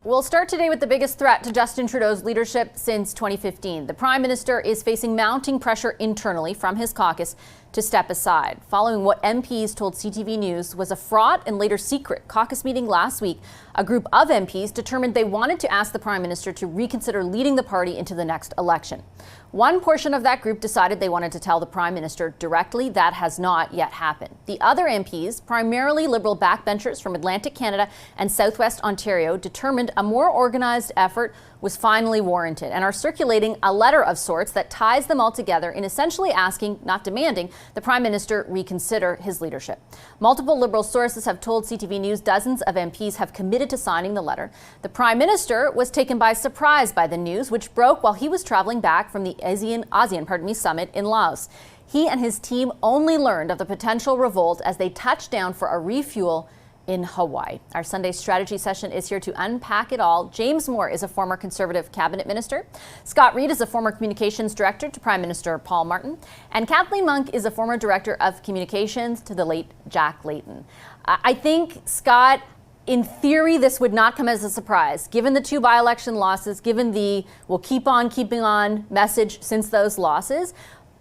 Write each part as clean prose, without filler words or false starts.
We'll start today with the biggest threat to Justin Trudeau's leadership since 2015. The Prime Minister is facing mounting pressure internally from his caucus to step aside, following what MPs told CTV News was a fraught and later secret caucus meeting last week. A group of MPs determined they wanted to ask the Prime Minister to reconsider leading the party into the next election. One portion of that group decided they wanted to tell the Prime Minister directly. That has not yet happened. The other MPs, primarily Liberal backbenchers from Atlantic Canada and Southwest Ontario, determined a more organized effort was finally warranted and are circulating a letter of sorts that ties them all together in essentially asking, not demanding, the Prime Minister reconsider his leadership. Multiple Liberal sources have told CTV News dozens of MPs have committed to signing the letter. The Prime Minister was taken by surprise by the news, which broke while he was traveling back from the ASEAN summit in Laos. He and his team only learned of the potential revolt as they touched down for a refuel in Hawaii. Our Sunday strategy session is here to unpack it all. James Moore is a former Conservative cabinet minister. Scott Reid is a former communications director to Prime Minister Paul Martin. And Kathleen Monk is a former director of communications to the late Jack Layton. I think, Scott, in theory, this would not come as a surprise, given the two by-election losses, given the we'll keep on keeping on message since those losses.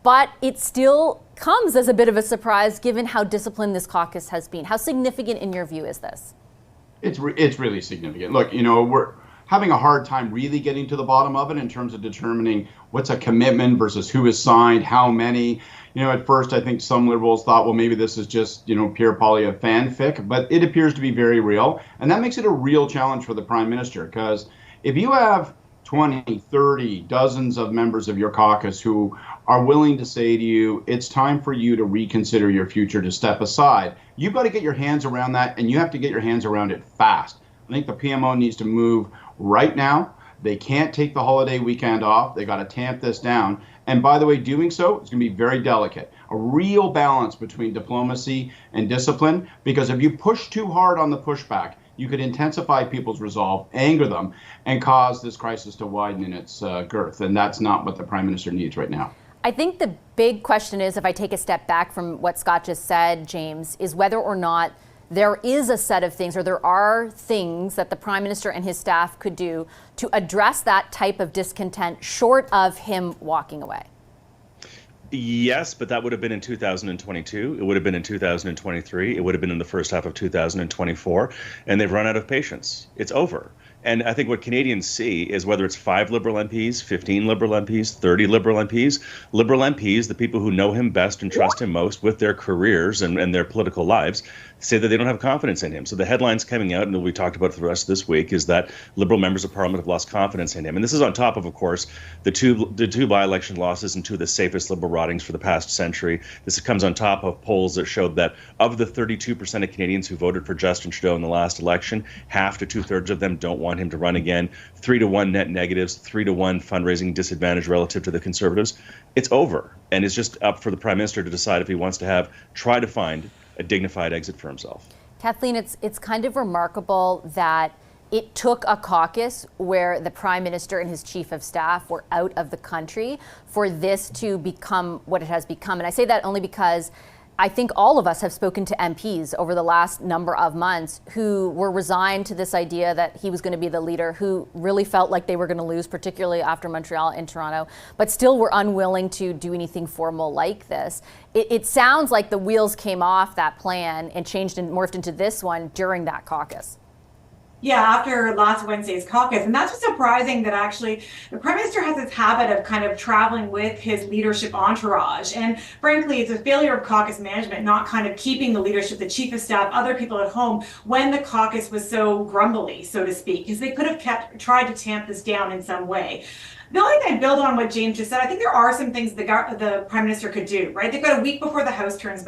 But it still comes as a bit of a surprise given how disciplined this caucus has been. How significant in your view is this? It's really significant. Look, we're having a hard time really getting to the bottom of it in terms of determining what's a commitment versus who is signed, how many. At first, I think some Liberals thought, well, maybe this is just, Pierre Poilievre fanfic, but it appears to be very real. And that makes it a real challenge for the Prime Minister, because if you have 20, 30, dozens of members of your caucus who are willing to say to you, it's time for you to reconsider your future, to step aside, you've got to get your hands around that, and you have to get your hands around it fast. I think the PMO needs to move right now. They can't take the holiday weekend off. They got to tamp this down. And by the way, doing so is going to be very delicate. A real balance between diplomacy and discipline, because if you push too hard on the pushback, you could intensify people's resolve, anger them, and cause this crisis to widen in its girth. And that's not what the Prime Minister needs right now. I think the big question is, if I take a step back from what Scott just said, James, is whether or not there is a set of things, or there are things that the Prime Minister and his staff could do to address that type of discontent short of him walking away. Yes, but that would have been in 2022. It would have been in 2023. It would have been in the first half of 2024. And they've run out of patience. It's over. And I think what Canadians see is whether it's 5 Liberal MPs, 15 Liberal MPs, 30 Liberal MPs, the people who know him best and trust him most with their careers and their political lives, say that they don't have confidence in him. So the headlines coming out, and we talked about for the rest of this week, is that Liberal members of Parliament have lost confidence in him. And this is on top of course, the two by-election losses and two of the safest Liberal ridings for the past century. This comes on top of polls that showed that of the 32% of Canadians who voted for Justin Trudeau in the last election, half to 2/3 of them don't want him to run again. 3-1 net negatives, 3-1 fundraising disadvantage relative to the Conservatives. It's over. And it's just up for the Prime Minister to decide if he wants to try to find a dignified exit for himself. Kathleen, it's kind of remarkable that it took a caucus where the Prime Minister and his Chief of Staff were out of the country for this to become what it has become. And I say that only because I think all of us have spoken to MPs over the last number of months who were resigned to this idea that he was going to be the leader, who really felt like they were going to lose, particularly after Montreal and Toronto, but still were unwilling to do anything formal like this. It sounds like the wheels came off that plan and changed and morphed into this one during that caucus. Yeah, after last Wednesday's caucus. And that's what's surprising, that actually the Prime Minister has this habit of kind of traveling with his leadership entourage. And frankly, it's a failure of caucus management, not kind of keeping the leadership, the Chief of Staff, other people at home when the caucus was so grumbly, so to speak, because they could have tried to tamp this down in some way. The only thing I build on what James just said, I think there are some things the Prime Minister could do, right? They've got a week before the House returns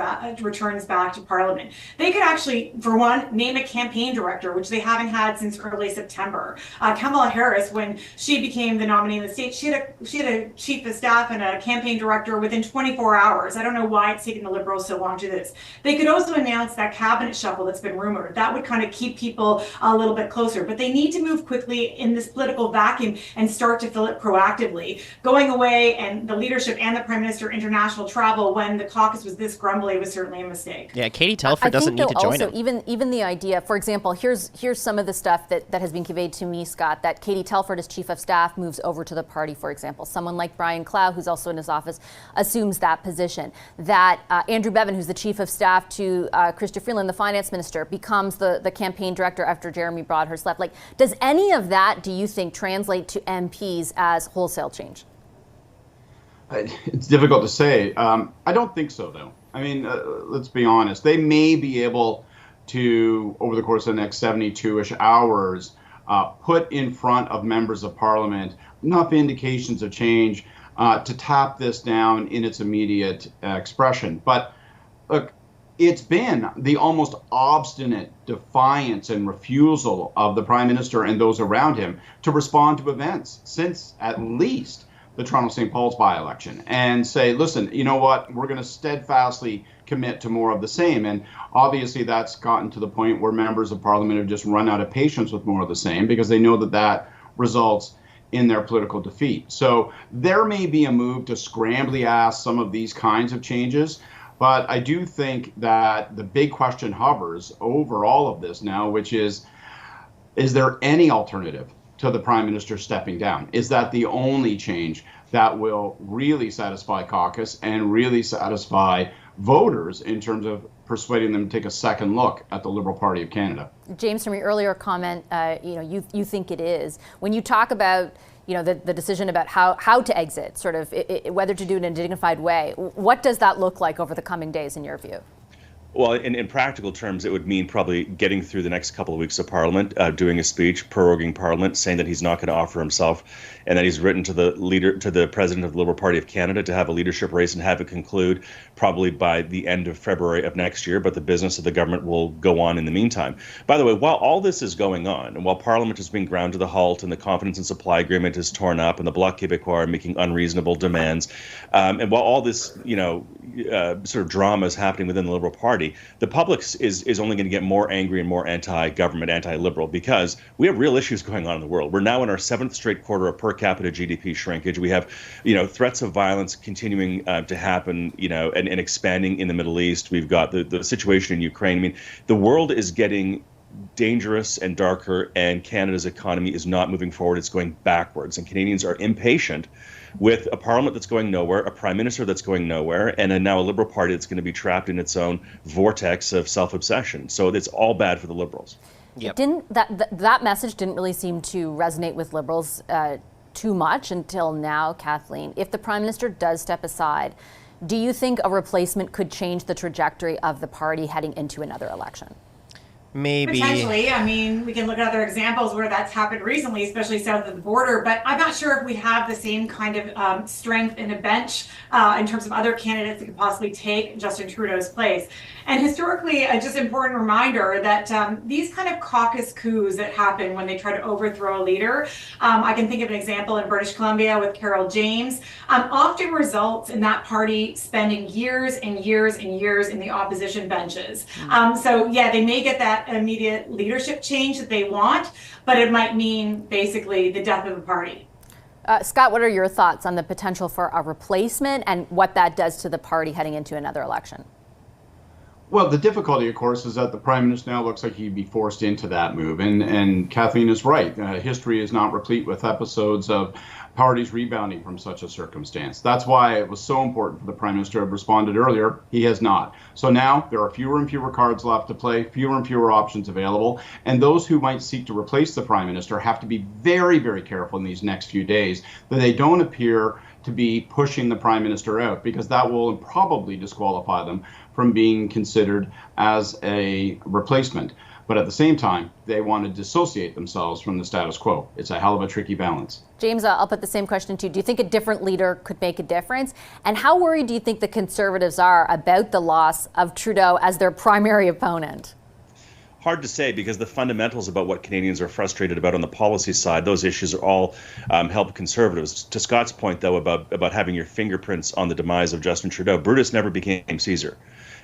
back to Parliament. They could actually, for one, name a campaign director, which they haven't had since early September. Kamala Harris, when she became the nominee in the state, she had a Chief of Staff and a campaign director within 24 hours. I don't know why it's taken the Liberals so long to do this. They could also announce that cabinet shuffle that's been rumored. That would kind of keep people a little bit closer. But they need to move quickly in this political vacuum and start to fill it proactively. Going away and the leadership and the Prime Minister international travel when the caucus was this grumbly was certainly a mistake. Yeah, Katie Telford doesn't need to join also, him. Even the idea, for example, here's some of the stuff that has been conveyed to me, Scott, that Katie Telford as chief of staff moves over to the party, for example. Someone like Brian Clow, who's also in his office, assumes that position. That Andrew Bevin, who's the chief of staff to Chrystia Freeland, the finance minister, becomes the campaign director after Jeremy Broadhurst left. Like, does any of that, do you think, translate to MPs as wholesale change? It's difficult to say. I don't think so, though. I mean, let's be honest. They may be able to, over the course of the next 72-ish hours, put in front of members of parliament enough indications of change to tap this down in its immediate expression. But look, it's been the almost obstinate defiance and refusal of the Prime Minister and those around him to respond to events since at least the Toronto St. Paul's by-election and say, listen, you know what, we're going to steadfastly commit to more of the same. And obviously that's gotten to the point where members of parliament have just run out of patience with more of the same because they know that that results in their political defeat. So there may be a move to scrambly ask some of these kinds of changes. But I do think that the big question hovers over all of this now, which is there any alternative to the Prime Minister stepping down? Is that the only change that will really satisfy caucus and really satisfy voters in terms of persuading them to take a second look at the Liberal Party of Canada? James, from your earlier comment, you think it is. When you talk about the decision about how to exit, sort of whether to do it in a dignified way, what does that look like over the coming days in your view? Well, in practical terms, it would mean probably getting through the next couple of weeks of Parliament, doing a speech, proroguing Parliament, saying that he's not going to offer himself, and that he's written to the President of the Liberal Party of Canada to have a leadership race and have it conclude probably by the end of February of next year. But the business of the government will go on in the meantime. By the way, while all this is going on, and while Parliament is being ground to the halt, and the confidence and supply agreement is torn up, and the Bloc Québécois are making unreasonable demands, and while all this sort of drama is happening within the Liberal Party, the public is only going to get more angry and more anti-government, anti-liberal, because we have real issues going on in the world. We're now in our 7th straight quarter of per capita GDP shrinkage. We have, threats of violence continuing to happen, and expanding in the Middle East. We've got the situation in Ukraine. I mean, the world is getting dangerous and darker, and Canada's economy is not moving forward. It's going backwards, and Canadians are impatient with a parliament that's going nowhere, a prime minister that's going nowhere, and now a Liberal Party that's going to be trapped in its own vortex of self-obsession. So it's all bad for the Liberals. Yep. That message didn't really seem to resonate with Liberals too much until now, Kathleen. If the Prime Minister does step aside, do you think a replacement could change the trajectory of the party heading into another election? Maybe. Potentially. I mean, we can look at other examples where that's happened recently, especially south of the border, but I'm not sure if we have the same kind of strength in a bench in terms of other candidates that could possibly take Justin Trudeau's place. And historically, just an important reminder that these kind of caucus coups that happen when they try to overthrow a leader, I can think of an example in British Columbia with Carol James, often results in that party spending years and years and years in the opposition benches. So yeah, they may get that immediate leadership change that they want, but it might mean basically the death of the party. Scott, what are your thoughts on the potential for a replacement and what that does to the party heading into another election? Well, the difficulty, of course, is that the Prime Minister now looks like he'd be forced into that move. And Kathleen is right. History is not replete with episodes of parties rebounding from such a circumstance. That's why it was so important for the Prime Minister to have responded earlier. He has not. So now there are fewer and fewer cards left to play, fewer and fewer options available. And those who might seek to replace the Prime Minister have to be very, very careful in these next few days that they don't appear to be pushing the Prime Minister out, because that will probably disqualify them from being considered as a replacement. But at the same time, they want to dissociate themselves from the status quo. It's a hell of a tricky balance. James, I'll put the same question to you. Do you think a different leader could make a difference? And how worried do you think the Conservatives are about the loss of Trudeau as their primary opponent? Hard to say, because the fundamentals about what Canadians are frustrated about on the policy side, those issues are all help conservatives. To Scott's point, though, about having your fingerprints on the demise of Justin Trudeau, Brutus never became Caesar.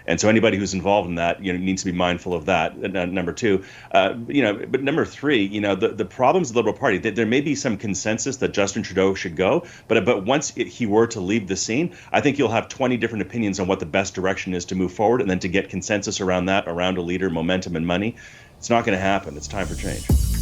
And so anybody who's involved in that, needs to be mindful of that. Number two, but number three, the problems of the Liberal Party, there may be some consensus that Justin Trudeau should go, but once he were to leave the scene, I think you'll have 20 different opinions on what the best direction is to move forward, and then to get consensus around that, around a leader, momentum, and money. It's not going to happen. It's time for change.